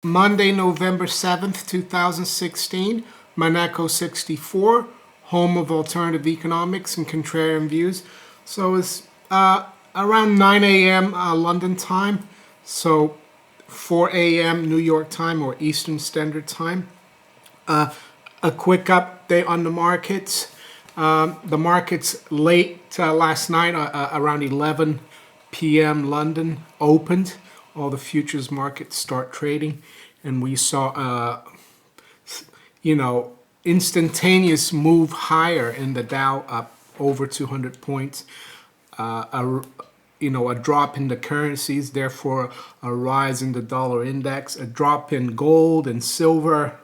Monday, November 7th, 2016, Monaco 64, home of alternative economics and contrarian views. So it's around 9 a.m. London time, so 4 a.m. New York time or Eastern Standard Time. A quick update on the markets. The markets late last night, around 11 p.m. London, opened. All the futures markets start trading, and we saw, instantaneous move higher in the Dow, up over 200 points. A drop in the currencies, therefore a rise in the dollar index, a drop in gold and silver,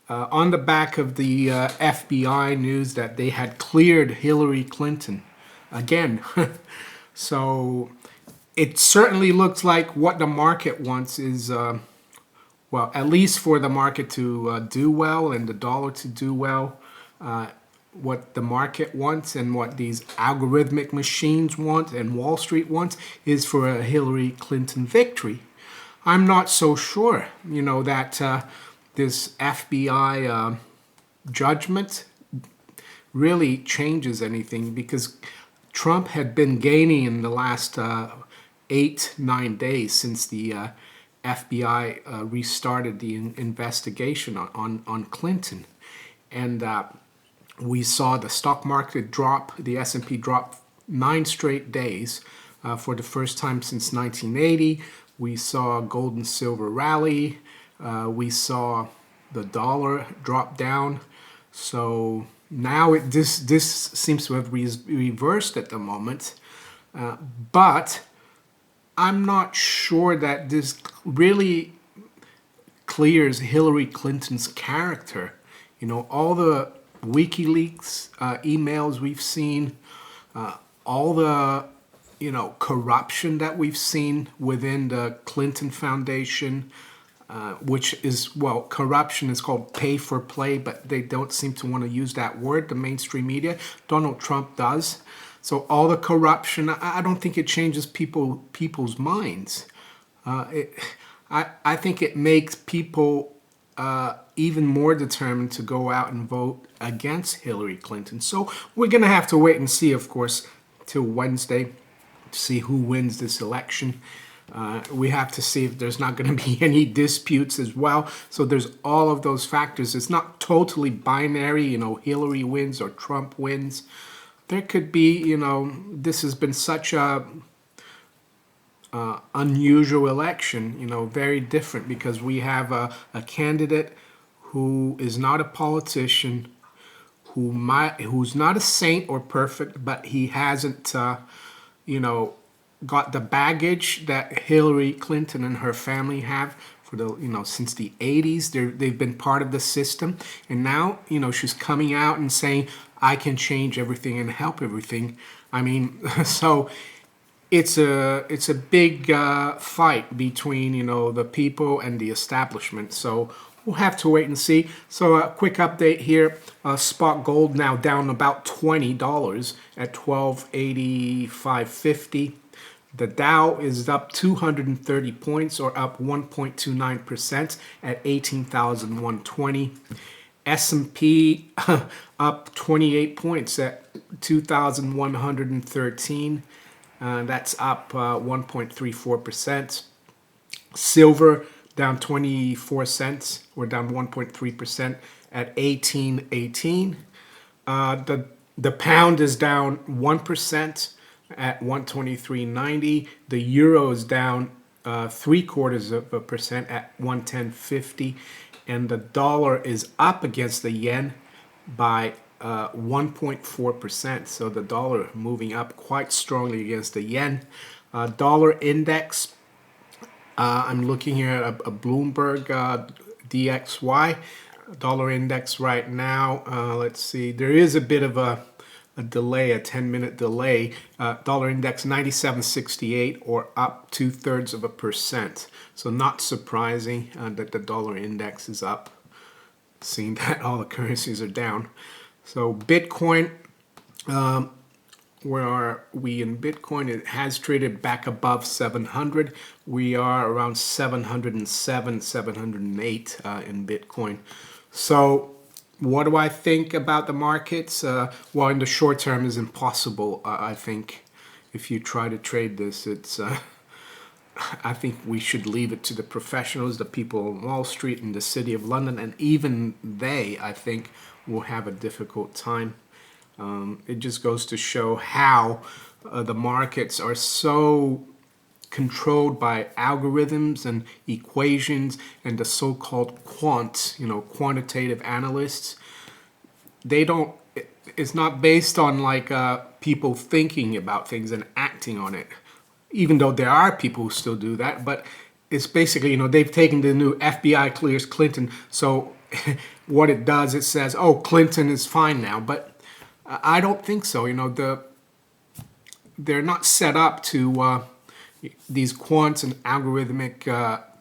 on the back of the FBI news that they had cleared Hillary Clinton again. So it certainly looks like what the market wants is, well, at least for the market to do well and the dollar to do well, what the market wants and what these algorithmic machines want and Wall Street wants is for a Hillary Clinton victory. I'm not so sure, that this FBI judgment really changes anything, because Trump had been gaining in the last 8-9 days since the FBI restarted the investigation on Clinton. And we saw the stock market drop, the S&P drop 9 straight days for the first time since 1980. We saw gold and silver rally. We saw the dollar drop down. So now this seems to have reversed at the moment. But I'm not sure that this really clears Hillary Clinton's character. All the WikiLeaks emails we've seen, all the corruption that we've seen within the Clinton Foundation, which is, well, corruption is called pay for play, but they don't seem to want to use that word, the mainstream media. Donald Trump does. So all the corruption, I don't think it changes people's minds. I think it makes people even more determined to go out and vote against Hillary Clinton. So we're going to have to wait and see, of course, till Wednesday to see who wins this election. We have to see if there's not going to be any disputes as well. So there's all of those factors. It's not totally binary, Hillary wins or Trump wins. There could be, this has been such a unusual election, very different, because we have a candidate who is not a politician, who's not a saint or perfect, but he hasn't, got the baggage that Hillary Clinton and her family have for the, since the 80s. They've been part of the system, and now, she's coming out and saying, I can change everything and help everything. I mean, so it's a big fight between, the people and the establishment. So we'll have to wait and see. So a quick update here. Spot gold now down about $20 at $1285.50. The Dow is up 230 points, or up 1.29% at 18,120. S&P up 28 points at 2,113. That's up 1.34%. Silver down 24 cents, or down 1.3% at 18.18. The pound is down 1% at 123.90. The euro is down 0.75% at 110.50. And the dollar is up against the yen by 1.4%. So the dollar moving up quite strongly against the yen. Dollar index, I'm looking here at a Bloomberg DXY. Dollar index right now, let's see, there is a bit of a delay, a 10-minute delay. Dollar index 97.68, or up 0.2%. So not surprising that the dollar index is up, seeing that all the currencies are down. So Bitcoin where are we in Bitcoin? It has traded back above 700. We are around 707, 708 in Bitcoin. So what do I think about the markets? Well, in the short term is impossible. I think if you try to trade this, it's I think we should leave it to the professionals, the people on Wall Street and the City of London, and even they, I think, will have a difficult time. It just goes to show how the markets are so controlled by algorithms and equations and the so-called quants, quantitative analysts. They don't, it's not based on like people thinking about things and acting on it, even though there are people who still do that. But it's basically, they've taken the new FBI clears Clinton. So what it does, it says, oh, Clinton is fine now. But I don't think so. They're not set up to, these quants and algorithmic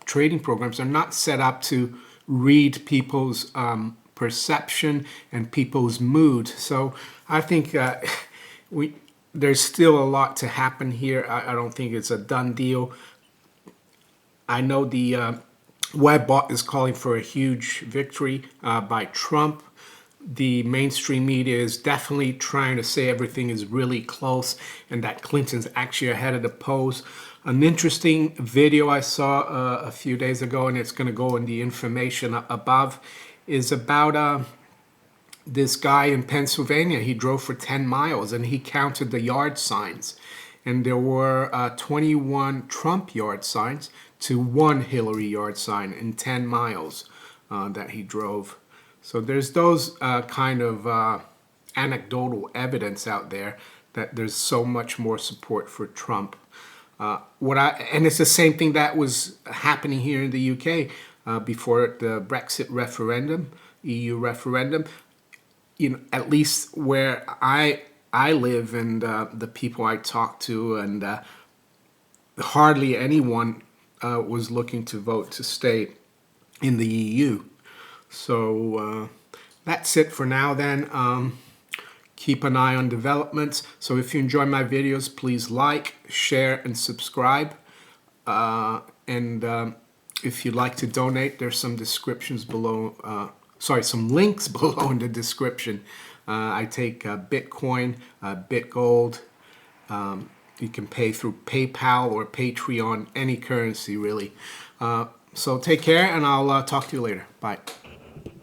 trading programs are not set up to read people's perception and people's mood. So I think there's still a lot to happen here. I don't think it's a done deal. I know the Webbot is calling for a huge victory by Trump. The mainstream media is definitely trying to say everything is really close and that Clinton's actually ahead of the polls. An interesting video I saw a few days ago, and it's going to go in the information above, is about this guy in Pennsylvania. He drove for 10 miles and he counted the yard signs. And there were 21 Trump yard signs to 1 Hillary yard sign in 10 miles that he drove. So there's those kind of anecdotal evidence out there that there's so much more support for Trump. And it's the same thing that was happening here in the UK before the Brexit referendum, EU referendum. At least where I live and the people I talk to, and hardly anyone was looking to vote to stay in the EU. So that's it for now then. Keep an eye on developments. So if you enjoy my videos, please like, share, and subscribe. And if you'd like to donate, there's some descriptions below. Some links below in the description. I take Bitcoin, BitGold. You can pay through PayPal or Patreon, any currency really. So take care, and I'll talk to you later. Bye.